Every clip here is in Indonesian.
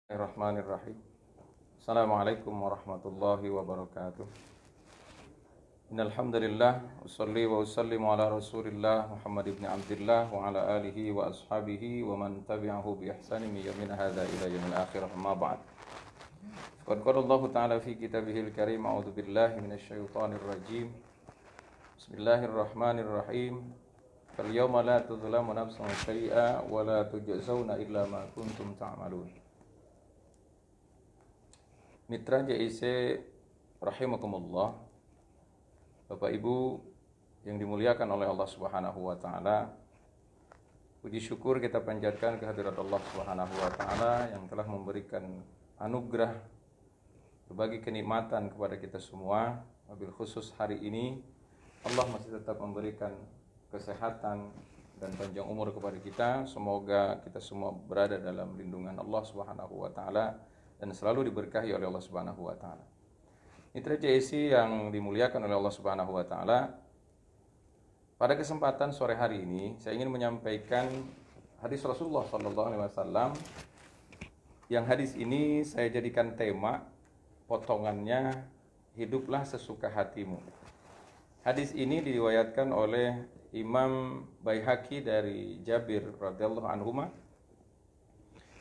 Bismillahirrahmanirrahim. Assalamualaikum warahmatullahi wabarakatuh. Innal hamdalillah usolli wa usallimu ala Rasulillah Muhammad ibn Abdullah wa ala alihi wa ashabihi wa man tabi'ahu bi ihsanin min yamin hadza ila yaumil akhir. Amma ba'd. Qad qala Allah ta'ala fi kitabihil karim a'udzu billahi minasy syaithanir rajim. Bismillahirrahmanirrahim. Fal yawma la tuzlamu nafsun syai'a wa la tujzauna illa ma kuntum ta'malun. Mitra JIC rahimakumullah, Bapak Ibu yang dimuliakan oleh Allah Subhanahu wa taala. Puji syukur kita panjatkan kehadirat Allah Subhanahu wa taala yang telah memberikan anugerah berbagai kenikmatan kepada kita semua. Wabil khusus hari ini Allah masih tetap memberikan kesehatan dan panjang umur kepada kita. Semoga kita semua berada dalam lindungan Allah Subhanahu wa taala dan selalu diberkahi oleh Allah Subhanahu wa taala. Mitra JIC yang dimuliakan oleh Allah Subhanahu wa taala, pada kesempatan sore hari ini saya ingin menyampaikan hadis Rasulullah sallallahu alaihi wasallam yang hadis ini saya jadikan tema potongannya hiduplah sesuka hatimu. Hadis ini diriwayatkan oleh Imam Baihaqi dari Jabir radhiyallahu anhuma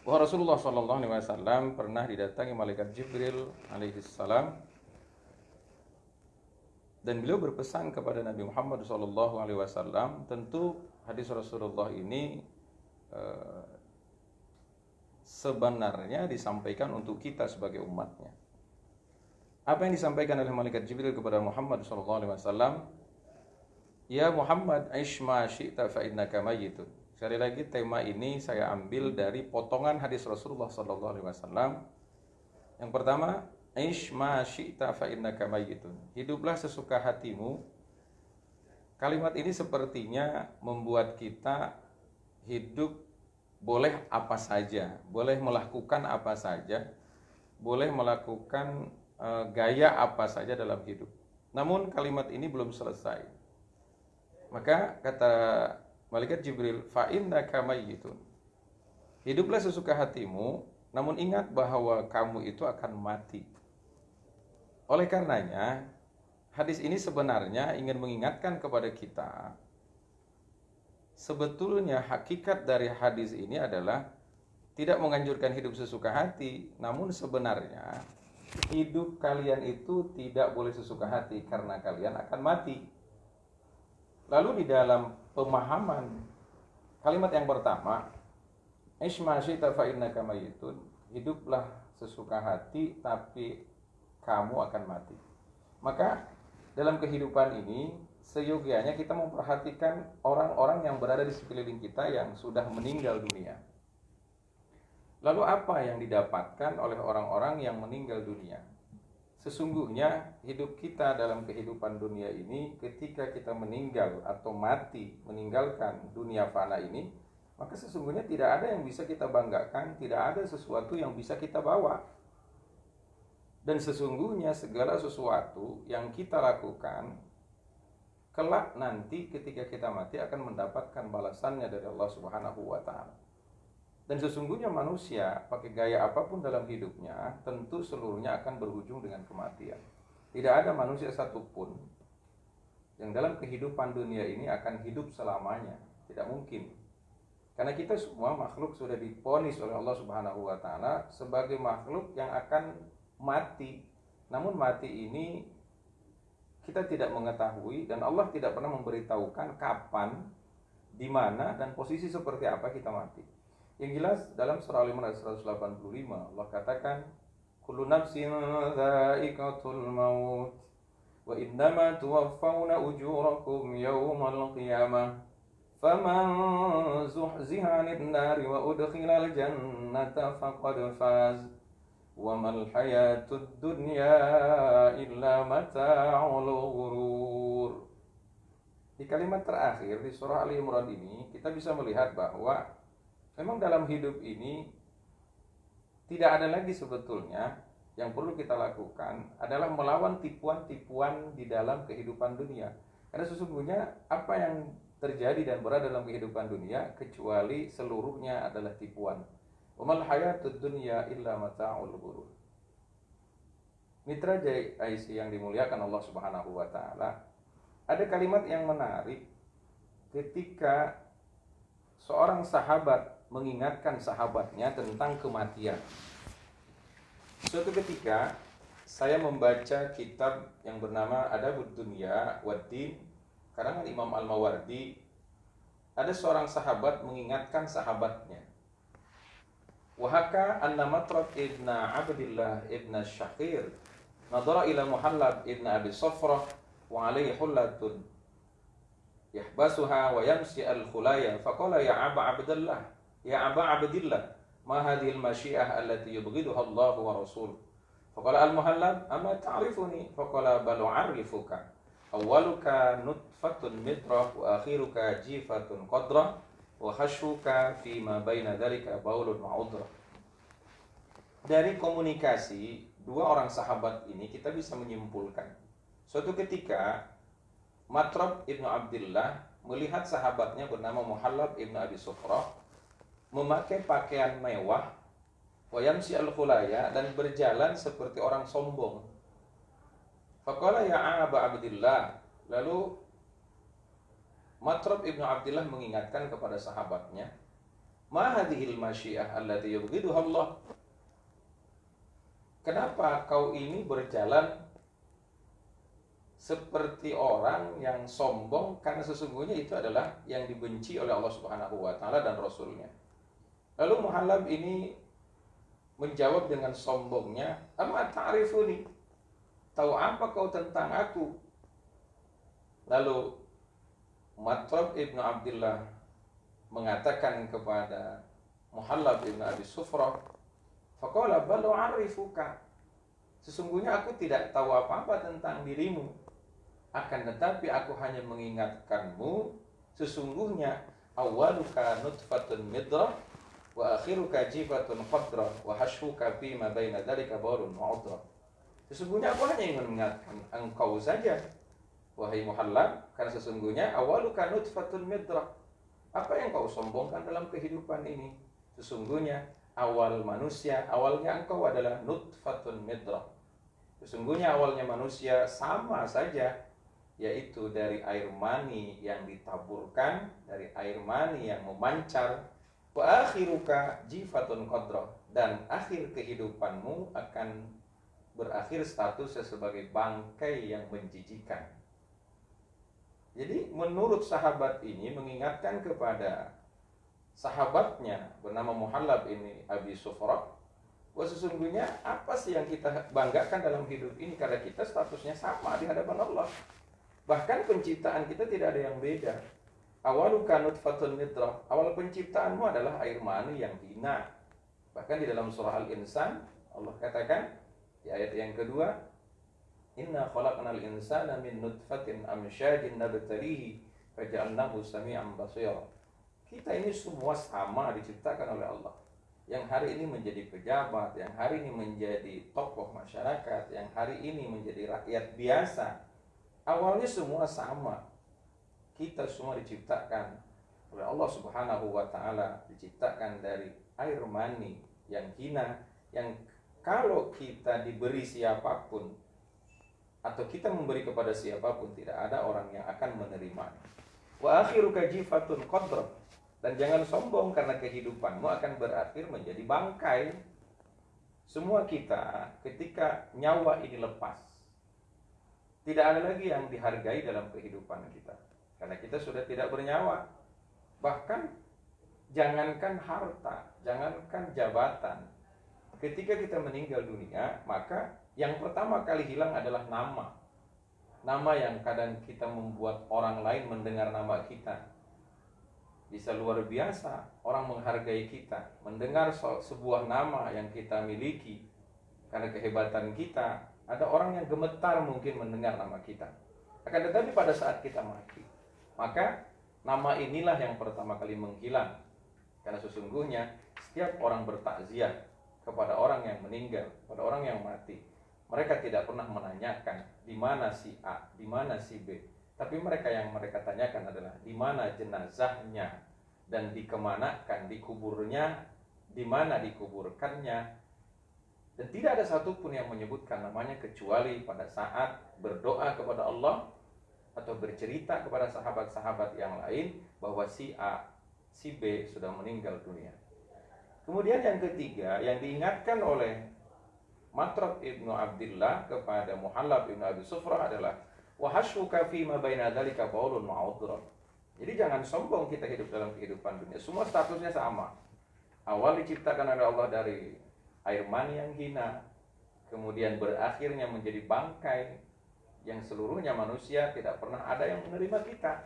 bahwa Rasulullah sallallahu alaihi wasallam pernah didatangi malaikat Jibril alaihi salam dan beliau berpesan kepada Nabi Muhammad sallallahu alaihi wasallam. Tentu hadis Rasulullah ini sebenarnya disampaikan untuk kita sebagai umatnya. Apa yang disampaikan oleh malaikat Jibril kepada Muhammad sallallahu alaihi wasallam? Ya Muhammad, aish ma syi'ta fa innaka mayyitun. Sekali lagi tema ini saya ambil dari potongan hadis Rasulullah sallallahu alaihi wasallam. Yang pertama, aish ma syi'ta fa innaka mayyitun. Hiduplah sesuka hatimu. Kalimat ini sepertinya membuat kita hidup boleh apa saja, boleh melakukan apa saja, boleh melakukan gaya apa saja dalam hidup. Namun kalimat ini belum selesai. Maka kata malaikat Jibril, fa innaka mayyitun. Hiduplah sesuka hatimu, namun ingat bahwa kamu itu akan mati. Oleh karenanya, hadis ini sebenarnya ingin mengingatkan kepada kita, sebetulnya hakikat dari hadis ini adalah tidak menganjurkan hidup sesuka hati, namun sebenarnya hidup kalian itu tidak boleh sesuka hati karena kalian akan mati. Lalu di dalam pemahaman kalimat yang pertama, aish ma syi'ta fa innaka mayyitun, hiduplah sesuka hati tapi kamu akan mati. Maka dalam kehidupan ini seyogianya kita memperhatikan orang-orang yang berada di sekeliling kita yang sudah meninggal dunia. Lalu apa yang didapatkan oleh orang-orang yang meninggal dunia? Sesungguhnya hidup kita dalam kehidupan dunia ini, ketika kita meninggal atau mati meninggalkan dunia fana ini, maka sesungguhnya tidak ada yang bisa kita banggakan, tidak ada sesuatu yang bisa kita bawa. Dan sesungguhnya segala sesuatu yang kita lakukan kelak nanti ketika kita mati akan mendapatkan balasannya dari Allah Subhanahu wa taala. Dan sesungguhnya manusia pakai gaya apapun dalam hidupnya, tentu seluruhnya akan berujung dengan kematian. Tidak ada manusia satupun yang dalam kehidupan dunia ini akan hidup selamanya. Tidak mungkin. Karena kita semua makhluk sudah diponis oleh Allah Subhanahu wa taala sebagai makhluk yang akan mati. Namun mati ini kita tidak mengetahui dan Allah tidak pernah memberitahukan kapan, di mana dan posisi seperti apa kita mati. Yang jelas dalam surah Al-Imran 185 Allah katakan, kullu nafsin dha'iqatul maut wa innama tuwaffawna ujurakum yawmal qiyamah faman zuhziha 'anil nari wa udkhilal jannata faqad faz wa mal hayatud dunya illa mata'ul ghurur. Di kalimat terakhir di surah Al-Imran ini kita bisa melihat bahwa memang dalam hidup ini tidak ada lagi sebetulnya yang perlu kita lakukan adalah melawan tipuan-tipuan di dalam kehidupan dunia. Karena sesungguhnya apa yang terjadi dan berada dalam kehidupan dunia kecuali seluruhnya adalah tipuan. Wa mal hayatud dunya illa mata'ul ghurur. Mitra JIC yang dimuliakan Allah Subhanahu wa taala, ada kalimat yang menarik ketika seorang sahabat mengingatkan sahabatnya tentang kematian. Suatu ketika saya membaca kitab yang bernama Adabud Dunya Waddin karangan Imam Al-Mawardi. Ada seorang sahabat mengingatkan sahabatnya. Wahaka anna Matrad ibn Abdillah ibn Syakir nadara ila Muhallab ibn Abi Safrah wa alaihi hullatun yahbasuha wa yamsi al-khulaya faqala ya Aba Abdillah ma hadhihi al-masyi'ah allati yubghiduha Allah wa rasuluhu. Faqala al-Muhallab amma ta'rifuni? Faqala bal u'arrifuka. Awwaluka nutfatun midrah wa akhiruka jifatun qadrah wa khashuka fi ma baina dzalika baulun ma'udrah. Dari komunikasi dua orang sahabat ini kita bisa menyimpulkan, suatu ketika Matrab ibnu Abdillah melihat sahabatnya bernama Muhallab ibnu Abi Sufrah memakai pakaian mewah, wa yamsi al-khulaya, dan berjalan seperti orang sombong. Faqala ya Aba Abdillah, lalu Matrab ibnu Abdillah mengingatkan kepada sahabatnya, ma hadhil masyiah allati yubghiduha Allah. Kenapa kau ini berjalan seperti orang yang sombong, karena sesungguhnya itu adalah yang dibenci oleh Allah Subhanahu wa taala dan Rasulnya. Lalu Muhallab ini menjawab dengan sombongnya, amma ta'rifuni? Tahu apa kau tentang aku? Lalu Matrab ibnu Abdillah mengatakan kepada Muhallab ibnu Abi Sufrah, faqala bal u'arrifuka. Sesungguhnya aku tidak tahu apa-apa tentang dirimu, akan tetapi aku hanya mengingatkanmu, sesungguhnya awwaluka nutfatun midrah wa akhiruka jifatun qadrah wa hashuka fi ma baina dzalika baurun ma'udrah. Sesungguhnya aku hanya ingin mengingatkan engkau saja, wahai Muhallab, karena sesungguhnya awaluka nutfatun midrah. Apa yang kau sombongkan dalam kehidupan ini? Sesungguhnya awal manusia, awalnya engkau adalah nutfatun midrah. Sesungguhnya awalnya manusia sama saja, yaitu dari air mani yang ditaburkan, dari air mani yang memancar. Wa akhiruka jifatun qadrah, dan akhir kehidupanmu akan berakhir statusnya sebagai bangkai yang menjijikan. Jadi menurut sahabat ini mengingatkan kepada sahabatnya bernama Muhallab ini Abi Sufrah, bahwa sesungguhnya apa sih yang kita banggakan dalam hidup ini, karena kita statusnya sama di hadapan Allah. Bahkan penciptaan kita tidak ada yang beda. Awaluka nutfatun midrah, awal penciptaanmu adalah air mani yang hina. Bahkan di dalam surah Al-Insan Allah katakan di ayat yang kedua, inna khalaqnal insana min nutfatin amsyajin nabtalihi faja'alnahu sami'an basira. Kita ini semua sama diciptakan oleh Allah. Yang hari ini menjadi pejabat, yang hari ini menjadi tokoh masyarakat, yang hari ini menjadi rakyat biasa. Awalnya semua sama. Kita semua diciptakan oleh Allah Subhanahu wa taala, diciptakan dari air mani yang hina, yang kalau kita diberi siapapun atau kita memberi kepada siapapun, tidak ada orang yang akan menerima. Wa akhiruka jifatun qadrah, dan jangan sombong karena kehidupanmu akan berakhir menjadi bangkai. Semua kita ketika nyawa ini lepas, tidak ada lagi yang dihargai dalam kehidupan kita, karena kita sudah tidak bernyawa. Bahkan jangankan harta, jangankan jabatan, ketika kita meninggal dunia, maka yang pertama kali hilang adalah nama. Nama yang kadang kita membuat orang lain mendengar nama kita. Bisa luar biasa orang menghargai kita, mendengar sebuah nama yang kita miliki karena kehebatan kita. Ada orang yang gemetar mungkin mendengar nama kita. Akan tetapi pada saat kita mati, maka nama inilah yang pertama kali menghilang. Karena sesungguhnya setiap orang bertakziah kepada orang yang meninggal, pada orang yang mati, mereka tidak pernah menanyakan di mana si A, di mana si B. Tapi mereka yang mereka tanyakan adalah di mana jenazahnya dan dikemanakan, dikuburnya di mana dikuburkannya, dan tidak ada satupun yang menyebutkan namanya kecuali pada saat berdoa kepada Allah atau bercerita kepada sahabat-sahabat yang lain bahwa si A, si B sudah meninggal dunia. Kemudian yang ketiga yang diingatkan oleh Matrad ibnu Abdillah kepada Muhallab ibnu Abi Sufrah adalah wahashuka fima baina dzalika qaulun ma'udhrun. Jadi jangan sombong kita hidup dalam kehidupan dunia. Semua statusnya sama. Awal diciptakan oleh Allah dari air mani yang hina, kemudian berakhirnya menjadi bangkai yang seluruhnya manusia, tidak pernah ada yang menerima kita.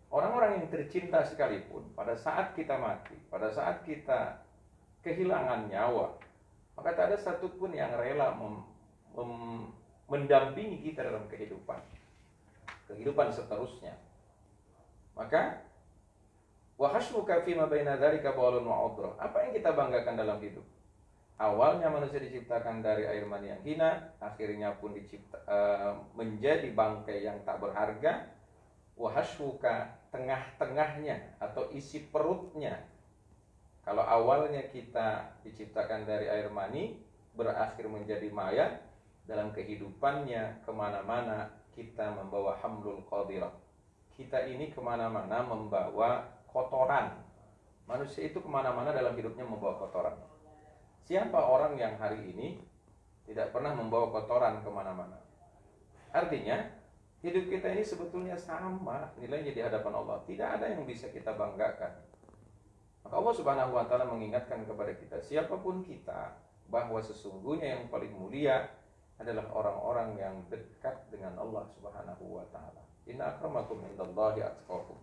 Orang-orang yang tercinta sekalipun, pada saat kita mati, pada saat kita kehilangan nyawa, maka tak ada satupun yang rela mendampingi kita dalam kehidupan seterusnya. Maka wahasbuka fima baina dzalika qaulun wa'udra. Apa yang kita banggakan dalam hidup? Awalnya manusia diciptakan dari air mani yang hina, akhirnya pun menjadi bangkai yang tak berharga. Wahasbuka, tengah-tengahnya atau isi perutnya. Kalau awalnya kita diciptakan dari air mani, berakhir menjadi mayat, dalam kehidupannya kemana-mana kita membawa hamlul qadirah. Kita ini kemana-mana membawa kotoran. Manusia itu kemana-mana dalam hidupnya membawa kotoran. Siapa orang yang hari ini tidak pernah membawa kotoran kemana-mana? Artinya hidup kita ini sebetulnya sama nilainya di hadapan Allah. Tidak ada yang bisa kita banggakan. Maka Allah Subhanahu wa ta'ala mengingatkan kepada kita, siapapun kita, bahwa sesungguhnya yang paling mulia adalah orang-orang yang dekat dengan Allah Subhanahu wa ta'ala. Inna akramakum indallahi atqakum.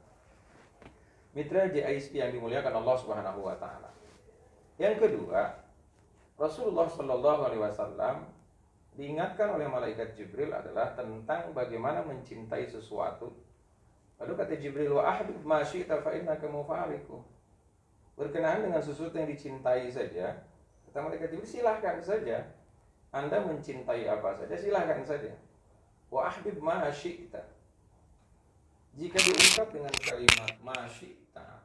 Mitra JISP yang dimuliakan Allah Subhanahu wa ta'ala. Yang kedua, Rasulullah Shallallahu alaihi wasallam diingatkan oleh malaikat Jibril adalah tentang bagaimana mencintai sesuatu. Lalu kata Jibril, wa ahbib ma syi'ta fa innaka mufariqu. Berkenaan dengan sesuatu yang dicintai saja, kata malaikat Jibril, silahkan saja. Anda mencintai apa saja, silahkan saja. Wa ahbib ma syi'ta. Jika diungkap dengan kalimat ma syi'ta,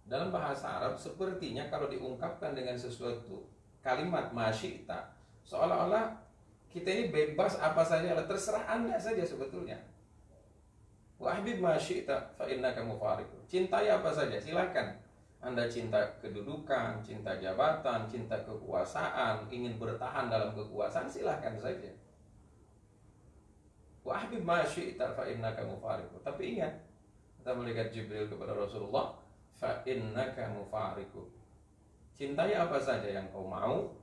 dalam bahasa Arab sepertinya kalau diungkapkan dengan sesuatu kalimat ma syi'ta, seolah-olah kita ini bebas apa saja, terserah Anda saja sebetulnya. Wa ahbib ma syi'ta fa innaka mufariqu. Cintai apa saja, silakan. Anda cinta kedudukan, cinta jabatan, cinta kekuasaan, ingin bertahan dalam kekuasaan, silahkan saja. Wa ahbib ma syi'ta fa innaka mufariqu. Tapi ingat, kata malaikat Jibril kepada Rasulullah, fa innaka mufariqu. Cintai apa saja yang kau mau,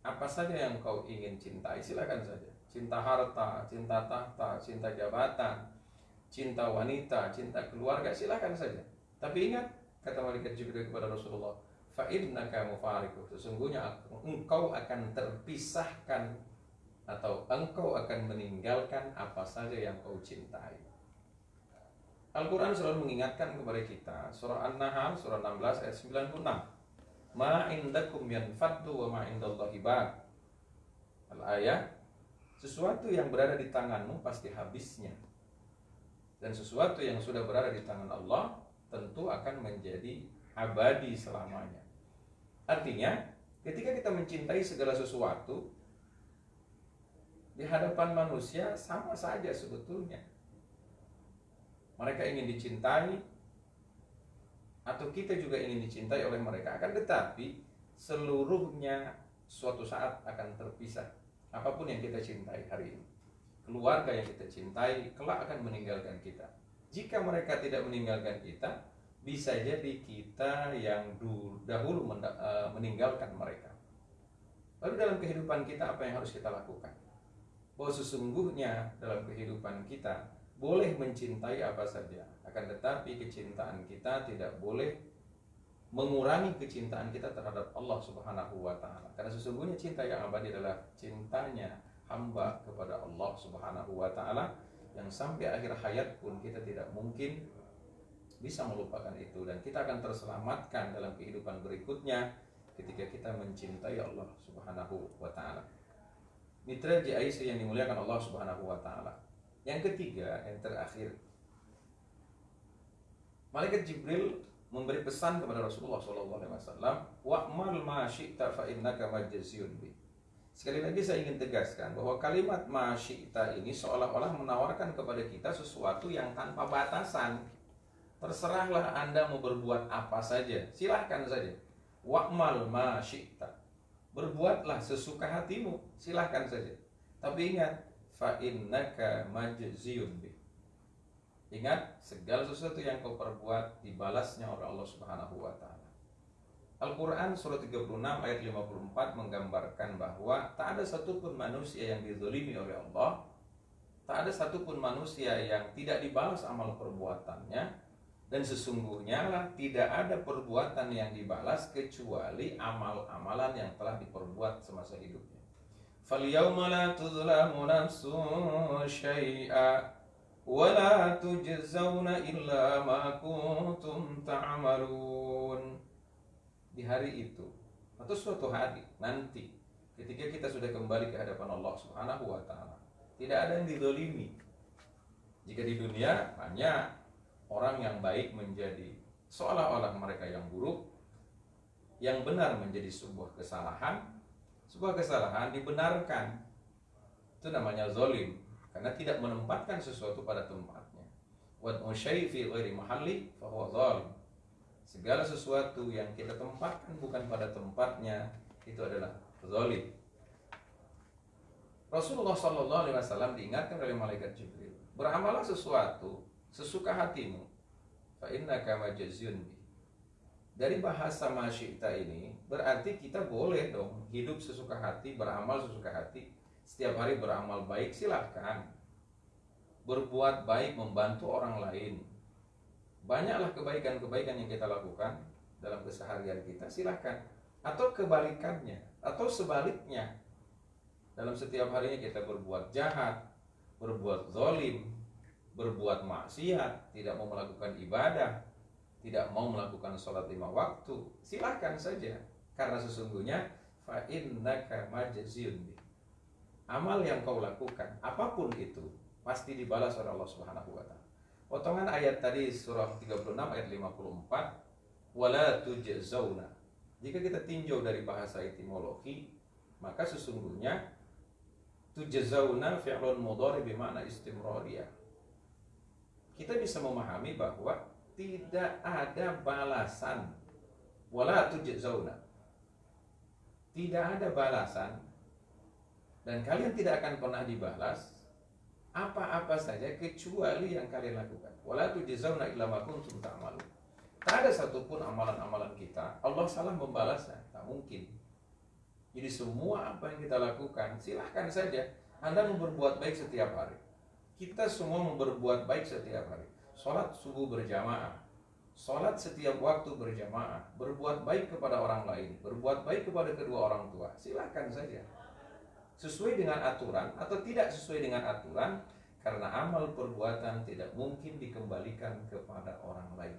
apa saja yang kau ingin cintai, silakan saja. Cinta harta, cinta tahta, cinta jabatan, cinta wanita, cinta keluarga, silakan saja. Tapi ingat, kata malaikat Jibril kepada Rasulullah, fa innaka mufariqu. Sesungguhnya engkau akan terpisahkan atau engkau akan meninggalkan apa saja yang kau cintai. Al-Quran selalu mengingatkan kepada kita. Surah An-Nahl, surah 16 ayat 96. Ma indakum yanfaddu wa ma indallahi baq. Al-ayat, sesuatu yang berada di tanganmu pasti habisnya, dan sesuatu yang sudah berada di tangan Allah tentu akan menjadi abadi selamanya. Artinya, ketika kita mencintai segala sesuatu di hadapan manusia sama saja sebetulnya. Mereka ingin dicintai, atau kita juga ingin dicintai oleh mereka. Akan tetapi seluruhnya suatu saat akan terpisah. Apapun yang kita cintai hari ini, keluarga yang kita cintai kelak akan meninggalkan kita. Jika mereka tidak meninggalkan kita, bisa jadi kita yang dahulu meninggalkan mereka. Lalu dalam kehidupan kita apa yang harus kita lakukan? Bahwa sesungguhnya dalam kehidupan kita boleh mencintai apa saja, akan tetapi kecintaan kita tidak boleh mengurangi kecintaan kita terhadap Allah Subhanahu wa ta'ala. Karena sesungguhnya cinta yang abadi adalah cintanya hamba kepada Allah Subhanahu wa ta'ala, yang sampai akhir hayat pun kita tidak mungkin bisa melupakan itu, dan kita akan terselamatkan dalam kehidupan berikutnya ketika kita mencintai Allah Subhanahu wa ta'ala. Mitra JIC yang dimuliakan Allah Subhanahu wa ta'ala. Yang ketiga, yang terakhir, malaikat Jibril memberi pesan kepada Rasulullah SAW, wa'mal ma syi'ta fa innaka majziyun bi. Sekali lagi saya ingin tegaskan bahwa kalimat ma syi'ta ini seolah-olah menawarkan kepada kita sesuatu yang tanpa batasan. Terserahlah Anda mau berbuat apa saja, silahkan saja. Wa'mal ma syi'ta, berbuatlah sesuka hatimu, silahkan saja. Tapi ingat, fa innaka majziyun bi. Ingat, segala sesuatu yang kau perbuat dibalasnya oleh Allah Subhanahu wa taala. Al-Quran surah 36 ayat 54 menggambarkan bahwa tak ada satupun manusia yang dizalimi oleh Allah, tak ada satupun manusia yang tidak dibalas amal perbuatannya, dan sesungguhnya lah tidak ada perbuatan yang dibalas kecuali amal-amalan yang telah diperbuat semasa hidupnya. Falyawma la tuzlamu nafsun syai'a wa la tujzauna illa ma kuntum ta'malun. Di hari itu atau suatu hari nanti ketika kita sudah kembali ke hadapan Allah Subhanahu wa taala, tidak ada yang dizalimi. Jika di dunia banyak orang yang baik menjadi seolah-olah mereka yang buruk, yang benar menjadi sebuah kesalahan dibenarkan. Itu namanya zalim, karena tidak menempatkan sesuatu pada tempatnya. Wa syai' fi ghairi mahalli fa huwa zalim. Segala sesuatu yang kita tempatkan bukan pada tempatnya, itu adalah zalim. Rasulullah SAW diingatkan oleh malaikat Jibril, beramalah sesuatu sesuka hatimu, fa innaka majziyun bi. Dari bahasa masyi'ta ini berarti kita boleh dong hidup sesuka hati, beramal sesuka hati. Setiap hari beramal baik, silahkan. Berbuat baik, membantu orang lain, banyaklah kebaikan-kebaikan yang kita lakukan dalam keseharian kita, silahkan. Atau kebalikannya, atau sebaliknya, dalam setiap harinya kita berbuat jahat, berbuat zalim, berbuat maksiat, tidak mau melakukan ibadah, tidak mau melakukan sholat 5 waktu, silahkan saja. Karena sesungguhnya fa innaka majziyun bi. Amal yang kau lakukan, apapun itu, pasti dibalas oleh Allah Subhanahu wa taala. Potongan ayat tadi surah 36 ayat 54, wala tujzauna. Jika kita tinjau dari bahasa etimologi, maka sesungguhnya tujzauna fi'lun mudhari bermakna istimrariyah. Kita bisa memahami bahwa tidak ada balasan. Wala tujzauna, tidak ada balasan, dan kalian tidak akan pernah dibalas apa-apa saja kecuali yang kalian lakukan. Wala tujzauna illa ma kuntum ta'malun. Tak ada satupun amalan-amalan kita Allah salah membalasnya, tak mungkin. Jadi semua apa yang kita lakukan, silahkan saja. Anda mau berbuat baik setiap hari, kita semua mau berbuat baik setiap hari. Sholat subuh berjamaah, sholat setiap waktu berjamaah, berbuat baik kepada orang lain, berbuat baik kepada kedua orang tua, silahkan saja. Sesuai dengan aturan atau tidak sesuai dengan aturan, karena amal perbuatan tidak mungkin dikembalikan kepada orang lain.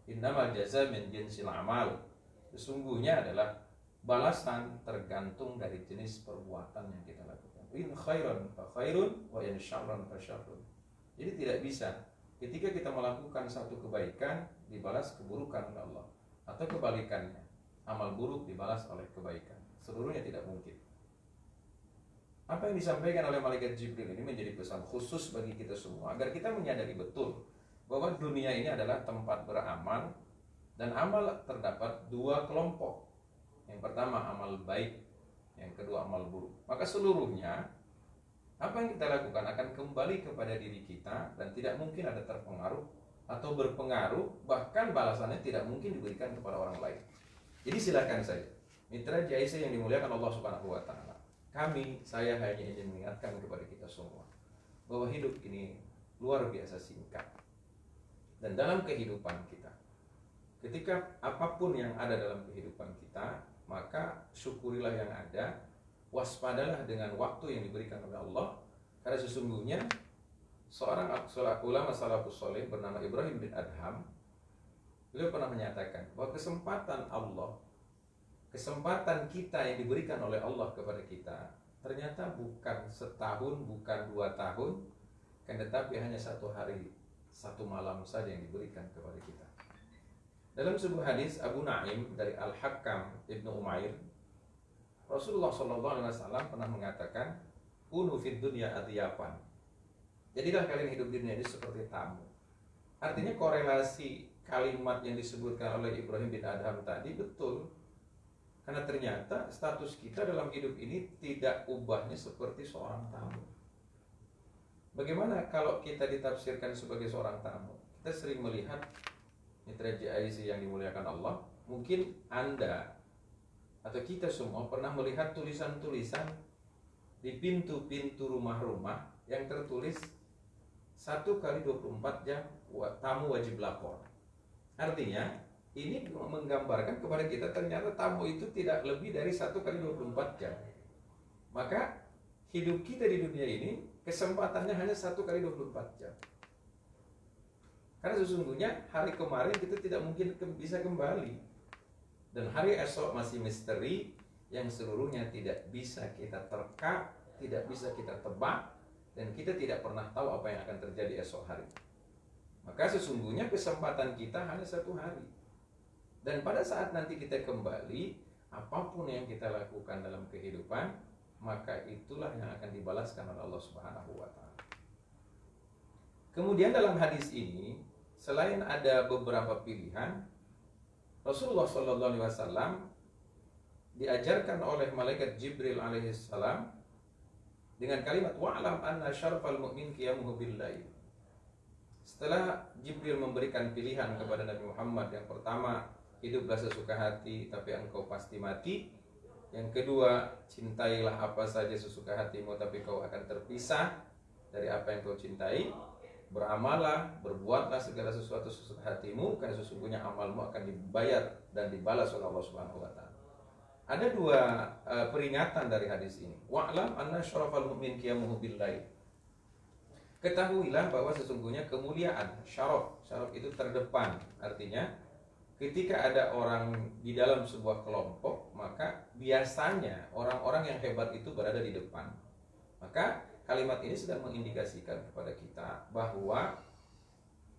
Innamal jazaa min jinsil amal. Sesungguhnya adalah balasan tergantung dari jenis perbuatan yang kita lakukan. In khairan fa khairun wa in syarran fa syarrun. Jadi tidak bisa ketika kita melakukan satu kebaikan dibalas keburukan oleh Allah, atau kebalikannya, amal buruk dibalas oleh kebaikan. Seluruhnya tidak mungkin. Apa yang disampaikan oleh malaikat Jibril ini menjadi pesan khusus bagi kita semua, agar kita menyadari betul bahwa dunia ini adalah tempat beramal, dan amal terdapat 2 kelompok. Yang pertama amal baik, yang kedua amal buruk. Maka seluruhnya apa yang kita lakukan akan kembali kepada diri kita, dan tidak mungkin ada terpengaruh atau berpengaruh, bahkan balasannya tidak mungkin diberikan kepada orang lain. Jadi silakan saja. Mitra JIC yang dimuliakan Allah Subhanahu wa taala, saya hanya ingin mengingatkan kepada kita semua bahwa hidup ini luar biasa singkat. Dan dalam kehidupan kita, ketika apapun yang ada dalam kehidupan kita, maka syukurilah yang ada, waspadalah dengan waktu yang diberikan oleh Allah. Karena sesungguhnya seorang ulama salafus saleh bernama Ibrahim bin Adham, beliau pernah menyatakan bahwa kesempatan kita yang diberikan oleh Allah kepada kita ternyata bukan setahun, bukan 2 tahun, kan, tetapi hanya 1 hari, 1 malam saja yang diberikan kepada kita. Dalam sebuah hadis Abu Naim dari Al-Hakam Ibnu Umair, Rasulullah SAW pernah mengatakan, "Kunu fid dunya adyapan." Jadilah kalian hidup di dunia ini seperti tamu. Artinya korelasi kalimat yang disebutkan oleh Ibrahim bin Adham tadi betul. Karena ternyata status kita dalam hidup ini tidak ubahnya seperti seorang tamu. Bagaimana kalau kita ditafsirkan sebagai seorang tamu? Kita sering melihat mitra JIC yang dimuliakan Allah. Mungkin Anda atau kita semua pernah melihat tulisan-tulisan di pintu-pintu rumah-rumah yang tertulis 1 kali 24 jam tamu wajib lapor. Artinya ini menggambarkan kepada kita ternyata tamu itu tidak lebih dari 1 kali 24 jam. Maka hidup kita di dunia ini kesempatannya hanya 1 kali 24 jam. Karena sesungguhnya hari kemarin kita tidak mungkin bisa kembali. Dan hari esok masih misteri yang seluruhnya tidak bisa kita terka, tidak bisa kita tebak, dan kita tidak pernah tahu apa yang akan terjadi esok hari. Maka sesungguhnya kesempatan kita hanya 1 hari. Dan pada saat nanti kita kembali, apapun yang kita lakukan dalam kehidupan, maka itulah yang akan dibalaskan oleh Allah Subhanahu wa taala. Kemudian dalam hadis ini, selain ada beberapa pilihan, Rasulullah SAW diajarkan oleh malaikat Jibril alaihissalam dengan kalimat wa'lam anna syarfal mu'min qiyamuhu bil-lail. Setelah Jibril memberikan pilihan kepada Nabi Muhammad, yang pertama, hiduplah sesuka hati tapi engkau pasti mati. Yang kedua, cintailah apa saja sesuka hatimu tapi kau akan terpisah dari apa yang kau cintai. Beramallah, berbuatlah segala sesuatu sesuka hatimu, karena sesungguhnya amalmu akan dibayar dan dibalas oleh Allah Subhanahu wa taala. Ada 2 peringatan dari hadis ini. Wa'lam anna syarafal mu'min qiyamuhu bil-lail. Ketahuilah bahwa sesungguhnya kemuliaan, syaraf itu terdepan. Artinya ketika ada orang di dalam sebuah kelompok, maka biasanya orang-orang yang hebat itu berada di depan. Maka kalimat ini sedang mengindikasikan kepada kita bahwa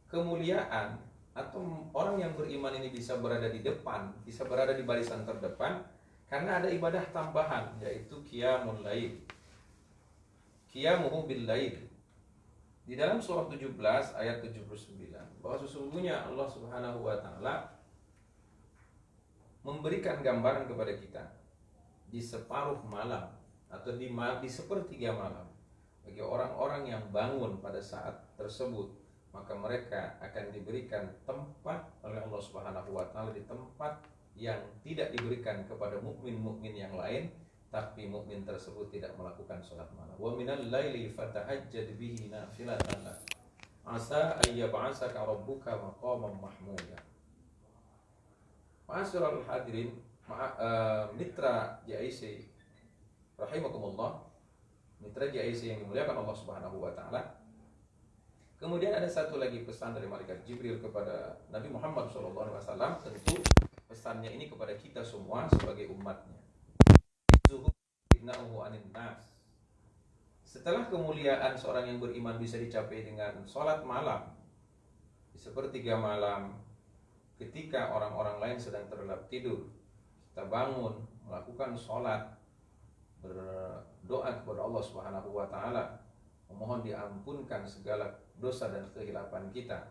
kemuliaan atau orang yang beriman ini bisa berada di depan, bisa berada di barisan terdepan karena ada ibadah tambahan, yaitu qiyamul lail. Qiyamuhu bil lail. Di dalam surah 17 ayat 79, bahwa sesungguhnya Allah Subhanahu wa taala memberikan gambaran kepada kita di separuh malam atau di sepertiga malam. Bagi orang-orang yang bangun pada saat tersebut, maka mereka akan diberikan tempat oleh Allah Subhanahu wa taala di tempat yang tidak diberikan kepada mukmin-mukmin yang lain, tapi mukmin tersebut tidak melakukan salat malam. Wa minal laili fatahajjad bihi nafilatan lak asa ayyab'asaka rabbuka maqaman mahmuda. Ma'asyiral hadirin, mitra JIC rahimakumullah, mitra JIC yang dimuliakan Allah Subhanahu wa taala. Kemudian ada satu lagi pesan dari malaikat Jibril kepada Nabi Muhammad SAW. Tentu pesannya ini kepada kita semua sebagai umatnya. Setelah kemuliaan seorang yang beriman bisa dicapai dengan sholat malam di sepertiga malam, ketika orang-orang lain sedang terlelap tidur, kita bangun, melakukan sholat, berdoa kepada Allah Subhanahu wa taala, memohon diampunkan segala dosa dan kehilapan kita.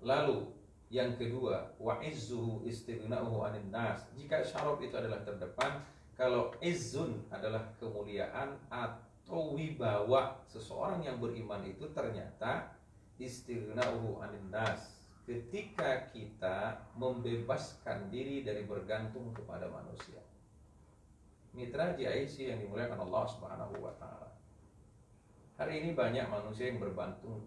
Lalu yang kedua, wa izzuhu istighna'uhu 'anil nas. Jika syaraf itu adalah terdepan, kalau izzun adalah kemuliaan atau wibawa seseorang yang beriman itu ternyata istighna'uhu 'anil nas, ketika kita membebaskan diri dari bergantung kepada manusia. Mitra JIC yang dimuliakan Allah Subhanahu wa taala. Hari ini banyak manusia yang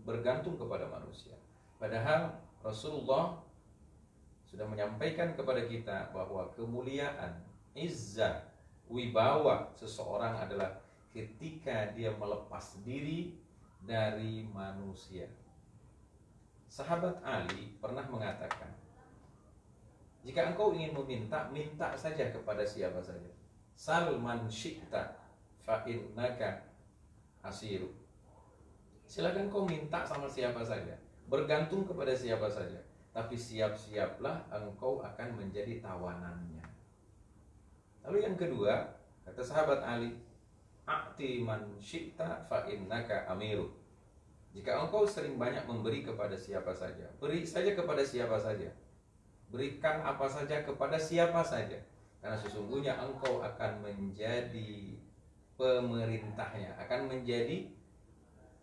bergantung kepada manusia. Padahal Rasulullah sudah menyampaikan kepada kita bahwa kemuliaan, izzah, wibawa seseorang adalah ketika dia melepas diri dari manusia. Sahabat Ali pernah mengatakan, jika engkau ingin meminta, minta saja kepada siapa saja. Sal man syi'ta fa innaka asiru. Silakan kau minta sama siapa saja, bergantung kepada siapa saja, tapi siap-siaplah engkau akan menjadi tawanannya. Lalu yang kedua, kata sahabat Ali, a'ti man syi'ta fa innaka amiru. Jika engkau sering banyak memberi kepada siapa saja, beri saja kepada siapa saja, berikan apa saja kepada siapa saja, karena sesungguhnya engkau akan menjadi pemerintahnya, akan menjadi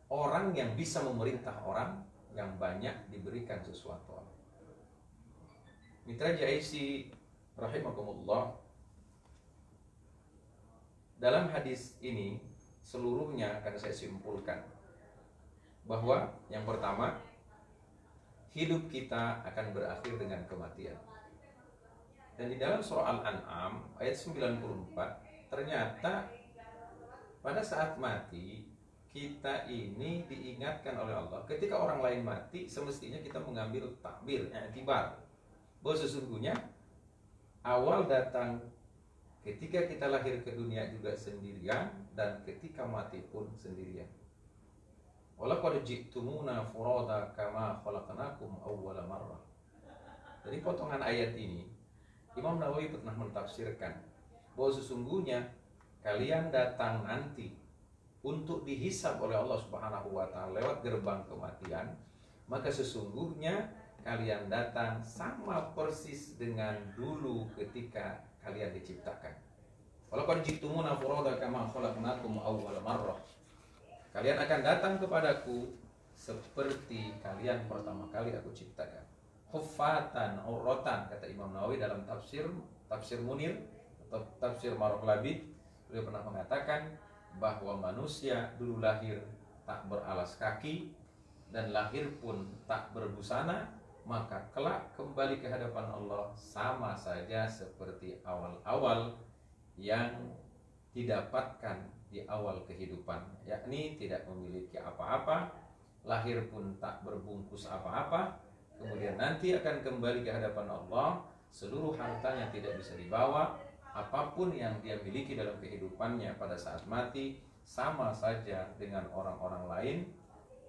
orang yang bisa memerintah orang yang banyak diberikan sesuatu. Mitra JIC rahimakumullah, dalam hadis ini seluruhnya akan saya simpulkan bahwa yang pertama, hidup kita akan berakhir dengan kematian. Dan di dalam surah Al-An'am ayat 94, ternyata pada saat mati kita ini diingatkan oleh Allah. Ketika orang lain mati, semestinya kita mengambil takbir, i'tibar, bahwa sesungguhnya awal datang ketika kita lahir ke dunia juga sendirian, dan ketika mati pun sendirian. Walaqad ji'tumuna furada kama khalaqnakum awwala marrah. Dari potongan ayat ini, Imam Nawawi pernah mentafsirkan bahwa sesungguhnya kalian datang nanti untuk dihisab oleh Allah Subhanahu wa taala lewat gerbang kematian, maka sesungguhnya kalian datang sama persis dengan dulu ketika kalian diciptakan. Walaqad ji'tumuna furada kama khalaqnakum awwala marrah. Kalian akan datang kepadaku seperti kalian pertama kali aku ciptakan. Huffatan urratan, kata Imam Nawawi dalam tafsir Munir atau tafsir Marok Labid. Beliau pernah mengatakan bahwa manusia dulu lahir tak beralas kaki dan lahir pun tak berbusana, maka kelak kembali ke hadapan Allah sama saja seperti awal-awal yang didapatkan di awal kehidupan, yakni tidak memiliki apa-apa, lahir pun tak berbungkus apa-apa, kemudian nanti akan kembali ke hadapan Allah, seluruh hartanya tidak bisa dibawa, apapun yang dia miliki dalam kehidupannya pada saat mati sama saja dengan orang-orang lain,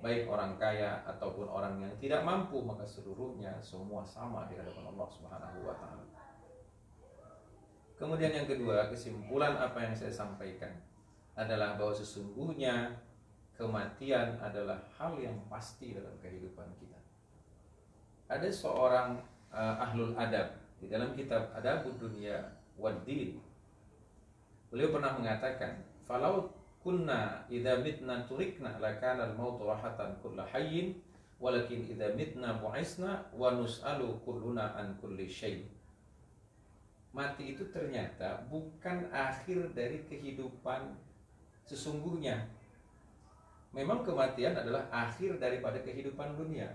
baik orang kaya ataupun orang yang tidak mampu, maka seluruhnya semua sama di hadapan Allah Subhanahu wa taala. Kemudian yang kedua, kesimpulan apa yang saya sampaikan adalah bahwa sesungguhnya kematian adalah hal yang pasti dalam kehidupan kita. Ada seorang ahlul adab di dalam kitab Adabud Dunya Waddin. Beliau pernah mengatakan, "Falau kunna idza mitna turikna lakana al-mautu rahatan kulli hayyin, walakin idza mitna bu'isna wa nus'alu kulluna an kulli syai'." Mati itu ternyata bukan akhir dari kehidupan sesungguhnya. Memang kematian adalah akhir daripada kehidupan dunia.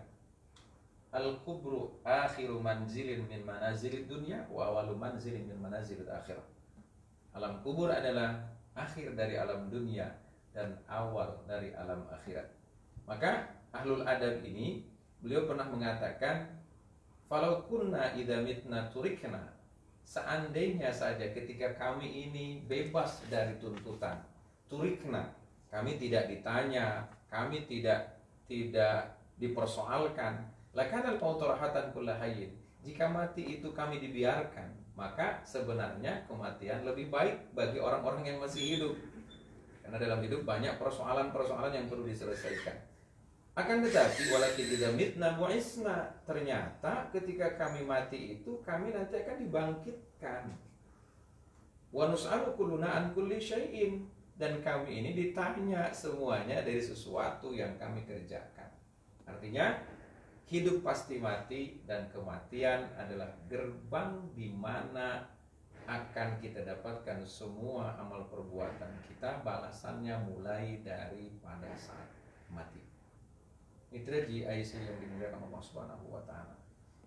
Al-kubru akhiru manzilin min manazilid dunya wa awalu manzilin min manazilid akhirah. Alam kubur adalah akhir dari alam dunia dan awal dari alam akhirat. Maka ahlul adab ini, beliau pernah mengatakan, "Falau kunna idza mitna turikna." Seandainya saja ketika kami ini bebas dari tuntutan, turikna, kami tidak ditanya, kami tidak dipersoalkan, lakanal mautu rahatan kulli hayyin. Jika mati itu kami dibiarkan, maka sebenarnya kematian lebih baik bagi orang-orang yang masih hidup. Karena dalam hidup banyak persoalan-persoalan yang perlu diselesaikan. Akan tetapi walakin idza mitna bu'isna, ternyata ketika kami mati itu kami nanti akan dibangkitkan. Wa nus'alu kulluna an kulli syai'in, dan kami ini ditanya semuanya dari sesuatu yang kami kerjakan. Artinya hidup pasti mati, dan kematian adalah gerbang di mana akan kita dapatkan semua amal perbuatan kita, balasannya mulai dari pada saat mati. Mitra JIC yang dimuliakan Allah Subhanahu wa taala.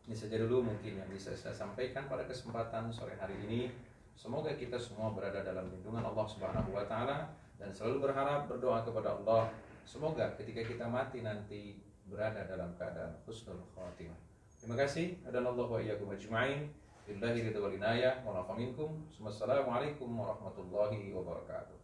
Ini saja dulu mungkin yang bisa saya sampaikan pada kesempatan sore hari ini. Semoga kita semua berada dalam lindungan Allah Subhanahu wa taala, dan selalu berharap, berdoa kepada Allah semoga ketika kita mati nanti berada dalam keadaan husnul khatimah. Terima kasih. Hadanallahu wa iyyakum ajma'in. Billahi ridha wal inayah wa nafa minkum. Wassalamualaikum warahmatullahi wabarakatuh.